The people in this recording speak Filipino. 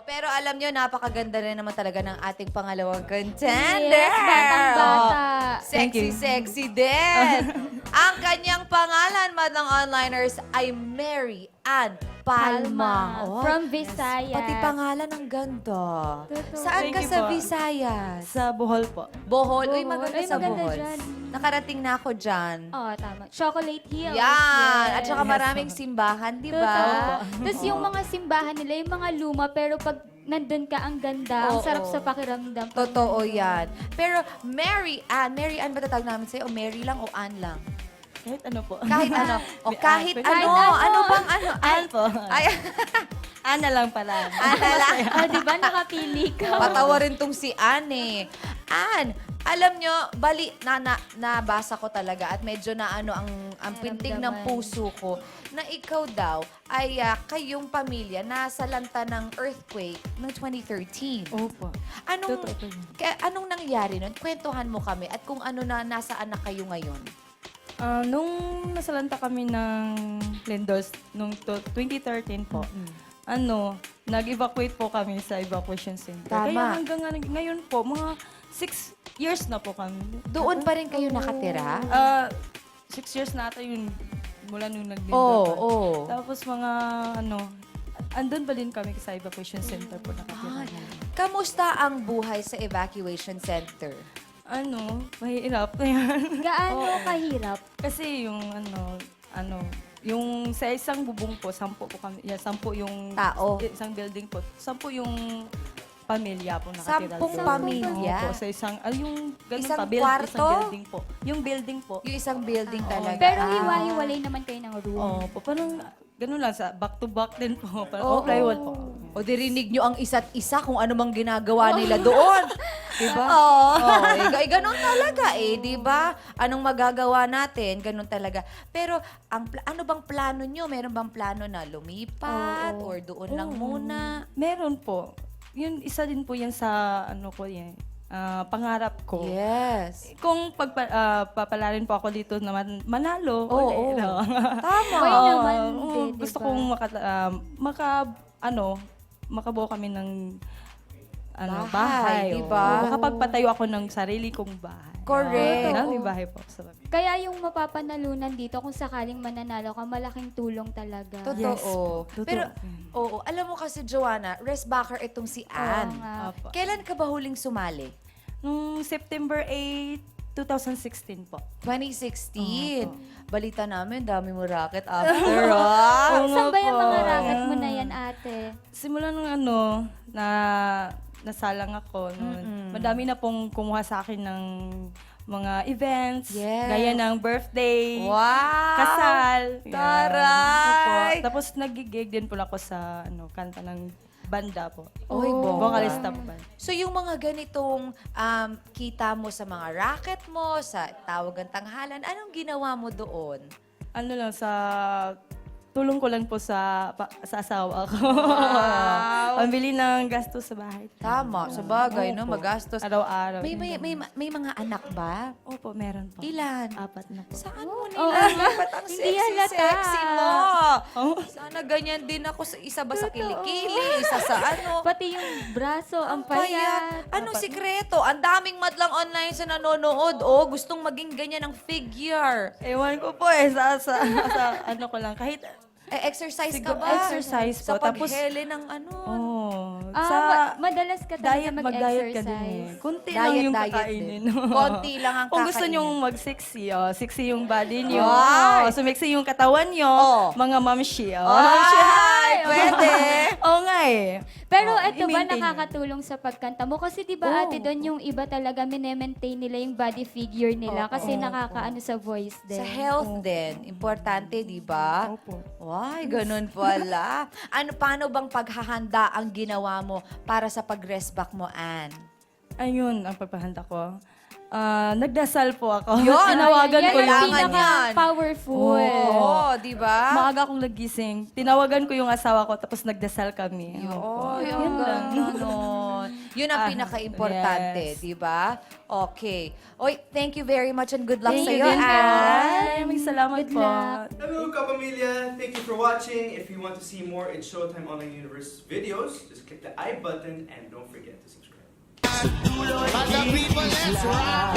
pero alam nyo, napakaganda rin naman talaga ng ating pangalawang contender. Yes, batang-bata. Sexy, sexy din. Ang kanyang pangalan, madlang onliners, ay Mary Ann Palma. Oh, From Visayas. pati pangalan ang ganda. Totoo. Saan ka Thank you sa po. Visayas? Sa Bohol po. Bohol. Uy, Bohol. maganda Uy, sa maganda Bohol. dyan. Nakarating na ako dyan. Oo, tama. Chocolate Hills. Yan. At Yes. saka maraming simbahan, di Totoo. ba? Tapos yung mga simbahan nila, yung mga luma, pero pag nandun ka, ang ganda. Ang Oo. sarap sa pakiramdam. Totoo yan. Pero Mary Ann ba tatawag namin sa'yo? O Mary lang o Ann lang? Kahit ano po. Kahit ano. O May kahit Ann. ano. Kahit ano. Ano bang ano? Ann po. Ay, Ana lang pala. Ana lang. Oh, di ba? Nakapili ka. Patawa rin tong si Ann eh. Ann, alam nyo, bali, nabasa ko talaga at medyo na ano ang pintig ng Naramdaman. puso ko na ikaw daw ay kayong pamilya nasa lanta ng earthquake noong 2013. Opo. Anong, Totoo po yun. anong nangyari nun? Kwentuhan mo kami at kung ano na nasaan na kayo ngayon. Nung nasalanta kami ng Lindors, nung 2013 po, nag-evacuate po kami sa evacuation center. Tama. Kaya hanggang ngayon po, mga 6 years na po kami. Doon pa rin kayo nakatira? 6 years na ata yun mula nung nag-Lindor Oo, pa. oo. Tapos mga andun ba din kami sa evacuation center po nakatira. Kamusta ang buhay sa evacuation center? Mahirap na yan. Gaano kahirap? Kasi yung yung sa isang bubong po, 10 po kami, 10 yung Tao. isang building po, 10 yung pamilya po nakatira. 10 doon. pamilya? Opo, sa isang, yung ganun Isang pa, kwarto? isang building po. Yung building po. Yung isang building talaga. Pero hiwa-hiwalay naman kayo ng room. Opo, parang ganun lang, sa back to back din po. Parang Oo. plywood po. O dirinig nyo ang isa't isa kung ano mang ginagawa nila doon. Diba? Oo. Ganun talaga eh, di ba? Anong magagawa natin? Ganun talaga. Pero ano bang plano nyo? Meron bang plano na lumipat? Or doon lang muna? Meron po. Yun, isa din po yan sa, pangarap ko. Yes. Kung papalarin po ako dito naman, manalo. Oo. ulit. Tama. Why naman Oo, hindi, gusto diba? kong makabuo kami ng Bahay, bahay. diba? Oo. Makapagpatayo ako ng sarili kong bahay. Correct. May bahay po ako sa Kaya yung mapapanalunan dito, kung sakaling mananalo ka, malaking tulong talaga. Totoo. Totoo. Pero, oo, alam mo kasi, Joanna, restbacker itong si Ann. Oo nga. Apo. Kailan ka ba huling sumali? Nung September 8, 2016 po. 2016. Balita namin, dami mo racket after, ah. Oo nga Saan ba yung po. mga racket mo na yan, ate? Simula nung nasalang ako noon. Madami na pong kumuha sa akin ng mga events, Yes. gaya ng birthday, Wow! kasal. yan. Taray! Opo. Tapos nagigig din po ako sa kanta ng banda po. Oy, bongga. Vocalista po. So yung mga ganitong kita mo sa mga racket mo, sa tawagan tanghalan, anong ginawa mo doon? Ano lang, tulong ko lang po sa asawa ko. Wow! Pambili ng gastos sa bahay. Tama, sa bagay, no? Opo. Magastos. Araw-araw. May mga anak ba? Opo, meron po. Ilan? 4 na po. Saan mo Oo. nilalapat ang Hindi halata. sexy mo? Oh. Sana ganyan din ako sa isa ba sa kilikili, isa sa ano. Pati yung braso, ang Payat. payat. Anong sikreto? Ang daming madlang online sa nanonood. Oh, gustong maging ganyan ang figure. Ewan ko po sa ano ko lang. Kahit, Exercise ka Siguro, ba? exercise Sa po. Tapos, paghele ng ano. Madalas ka talaga diet, mag-diet ka din eh. mag-exercise. Kunti Diet, lang yung diet kakainin. din. Konti lang ang Kung gusto kakainin. nyong mag-sexy, sexy yung body nyo. Ay! Sumexy yung katawan nyo. Oh. Mga mamshi. Ay, pwede. Oo nga eh. Pero Oh, ito ba i-maintain nakakatulong sa pagkanta mo? Kasi di ba ate doon yung iba talaga mine-maintain nila yung body figure nila kasi nakakaano sa voice din. Sa health din. Importante, di ba? Opo. Why, ganun pala. Paano bang paghahanda ang ginawa mo para sa pag-rest back mo, Ann? Ayun ang pagpahanda ko. Nagdasal po ako. Yun! Tinawagan yan ko ang kailangan yung... yan. pinaka-powerful. Oo, di ba? Maaga akong nagising. Tinawagan ko yung asawa ko tapos nagdasal kami. Oh, Opo. yung ganon. Yun ang pinaka-importante, yes. di ba? Okay. Oy, thank you very much and good luck Thank sa'yo, you din po. Ann. Maraming salamat Good po. luck. Hello, Kapamilya! Thank you for watching. If you want to see more in Showtime Online Universe videos, just click the I button and don't forget to subscribe. Other people, let's rock.